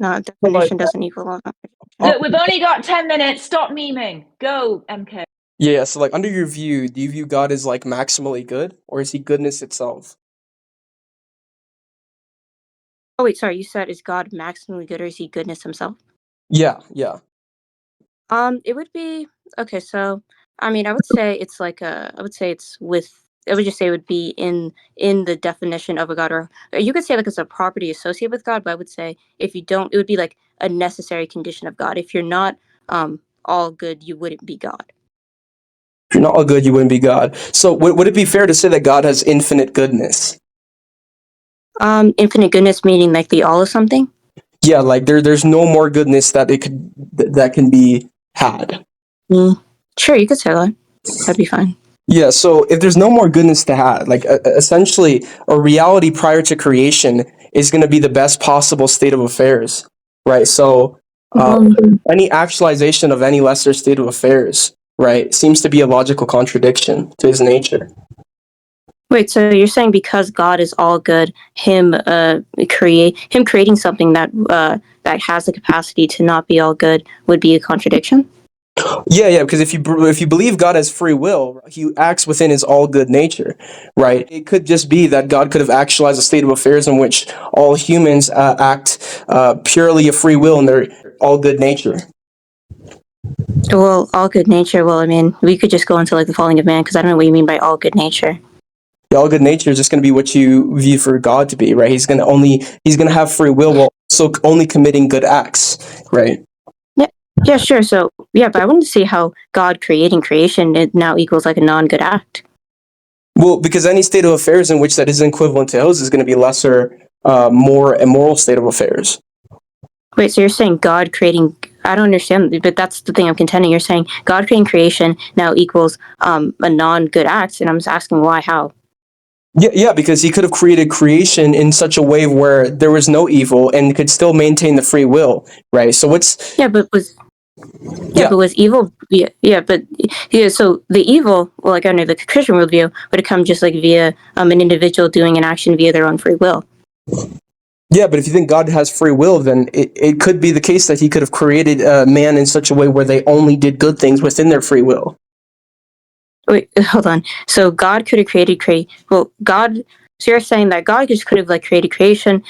No, So like, definition doesn't equal law of non-contradiction. Look, we've only got 10 minutes. Stop memeing. Go, MK. yeah, so like under your view, do you view God as like maximally good, or is he goodness itself? Oh wait, sorry. You said is God maximally good or is he goodness himself? Yeah. It would be okay. So, I mean, I would say it's like I would say it's with. I would just say it would be in the definition of a god, or you could say like it's a property associated with God. But I would say if you don't, it would be like a necessary condition of God. If you're not all good, you wouldn't be God. If you're not all good, you wouldn't be God. So would it be fair to say that God has infinite goodness? Infinite goodness meaning like the all of something. Yeah, like there's no more goodness that can be had. Sure, you could say that. That'd be fine. Yeah, so if there's no more goodness to have, like essentially a reality prior to creation is going to be the best possible state of affairs, right? So any actualization of any lesser state of affairs, right, seems to be a logical contradiction to his nature. Wait, so you're saying because God is all good, him creating something that that has the capacity to not be all good would be a contradiction? Yeah, because if you believe God has free will, he acts within his all good nature, right? It could just be that God could have actualized a state of affairs in which all humans act purely of free will in their all good nature. Well, all good nature. Well, I mean, we could just go into like the falling of man because I don't know what you mean by all good nature. The all good nature is just going to be what you view for God to be, right? He's going to have free will while also only committing good acts, right? Yeah, sure. So, yeah, but I wouldn't see how God creating creation it now equals like a non-good act. Well, because any state of affairs in which that isn't equivalent to his is going to be lesser, more immoral state of affairs. Wait, so you're saying God creating? I don't understand, but that's the thing I'm contending. You're saying God creating creation now equals a non-good act, and I'm just asking why, how? Yeah, because he could have created creation in such a way where there was no evil and could still maintain the free will, right? So what's but was evil? So the evil, well, like under the Christian worldview, would it come just like via an individual doing an action via their own free will? Yeah, but if you think God has free will, then it could be the case that he could have created man in such a way where they only did good things within their free will. Wait, hold on. So God could have created God. So you're saying that God just could have like created creation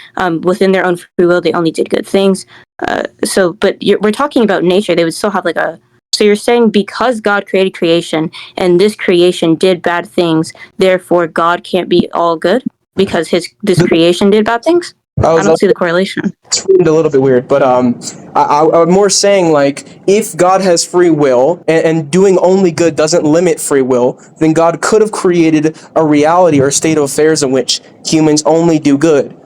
within their own free will. They only did good things. But we're talking about nature. They would still have like a. So you're saying because God created creation and this creation did bad things, therefore God can't be all good because this creation did bad things? I don't see the correlation. It's a little bit weird, but I'm more saying like if God has free will and doing only good doesn't limit free will, then God could have created a reality or a state of affairs in which humans only do good.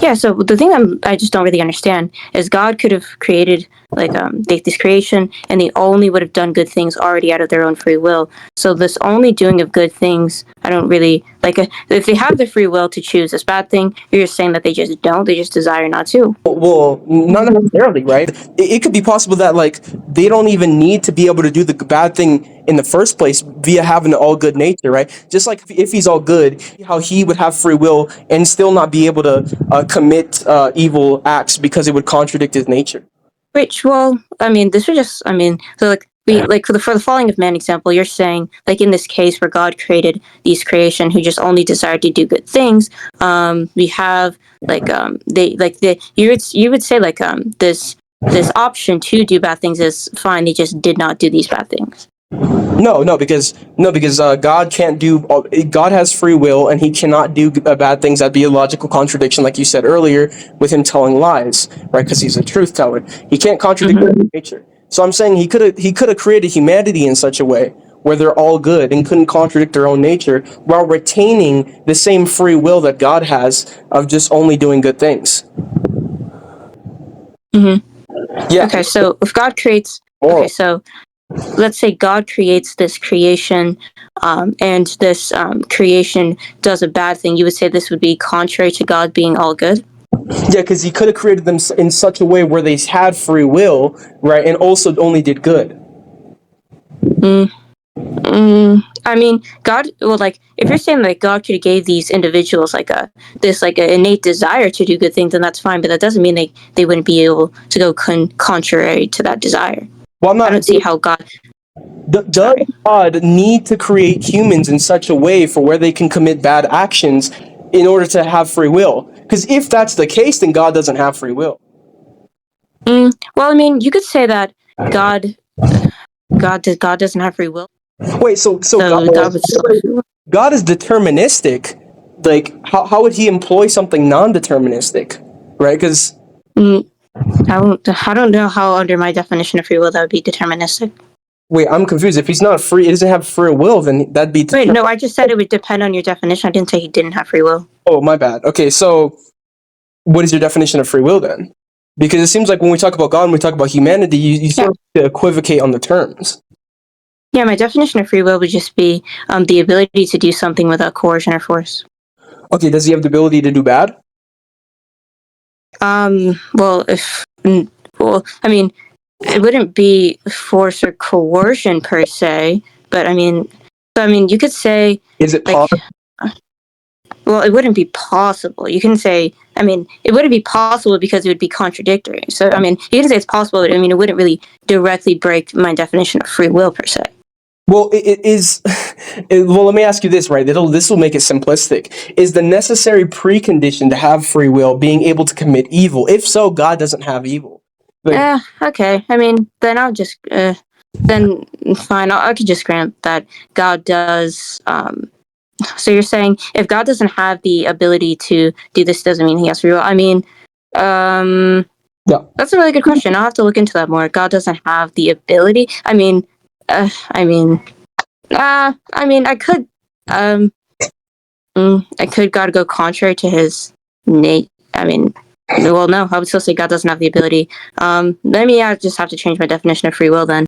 Yeah, so the thing I just don't really understand is God could have created like this creation, and they only would have done good things already out of their own free will. So this only doing of good things, I don't really like. If they have the free will to choose this bad thing, you're just saying that they just don't. They just desire not to. Well, not necessarily, right? It could be possible that like they don't even need to be able to do the bad thing in the first place via having an all good nature, right? Just like if he's all good, how he would have free will and still not be able to commit evil acts because it would contradict his nature. Which, well, I mean, this would just, I mean, so like for the falling of man example, you're saying like in this case where God created these creation who just only desired to do good things, we have like you would say like this option to do bad things is fine. They just did not do these bad things. No, because God can't do. God has free will, and he cannot do bad things. That'd be a logical contradiction, like you said earlier, with him telling lies, right? Because he's a truth teller. He can't contradict nature. So I'm saying he could have created humanity in such a way where they're all good and couldn't contradict their own nature while retaining the same free will that God has of just only doing good things. Yeah. Okay, so if God creates, okay, so let's say God creates this creation, and this creation does a bad thing. You would say this would be contrary to God being all good? Yeah, because he could have created them in such a way where they had free will, right, and also only did good. I mean, God. Well, like if you're saying like God could have gave these individuals like an innate desire to do good things, then that's fine. But that doesn't mean they wouldn't be able to go contrary to that desire. Well, I'm I not. don't see how God. Does Sorry. God need to create humans in such a way for where they can commit bad actions in order to have free will? Because if that's the case, then God doesn't have free will. Well, I mean, you could say that God doesn't have free will. Wait, so God would still have free will. God is deterministic. Like, how would he employ something non-deterministic, right? Because I don't know how under my definition of free will that would be deterministic. wait, I'm confused. If he's not free, he doesn't have free will, then that'd be. Wait, no, I just said it would depend on your definition. I didn't say he didn't have free will. Oh, my bad. Okay, so what is your definition of free will then? Because it seems like when we talk about God and we talk about humanity, you sort of equivocate on the terms. Yeah, my definition of free will would just be the ability to do something without coercion or force. Okay, does he have the ability to do bad? Well, I mean, it wouldn't be force or coercion per se, but I mean, you could say, Is it like, possible? well, it wouldn't be possible. You can say, I mean, it wouldn't be possible because it would be contradictory. So, I mean, you can say it's possible, but I mean, it wouldn't really directly break my definition of free will per se. Well, it is. Well, let me ask you this, right? This will make it simplistic. Is the necessary precondition to have free will being able to commit evil? If so, God doesn't have evil. Like, Okay. I mean, then I'll just then fine. I could just grant that God does. So you're saying if God doesn't have the ability to do this, doesn't mean he has free will. I mean, yeah. that's a really good question. I'll have to look into that more. God doesn't have the ability. I mean, I could, I could God go contrary to his Nate. I mean, well, no, I would still say God doesn't have the ability. Maybe I just have to change my definition of free will then.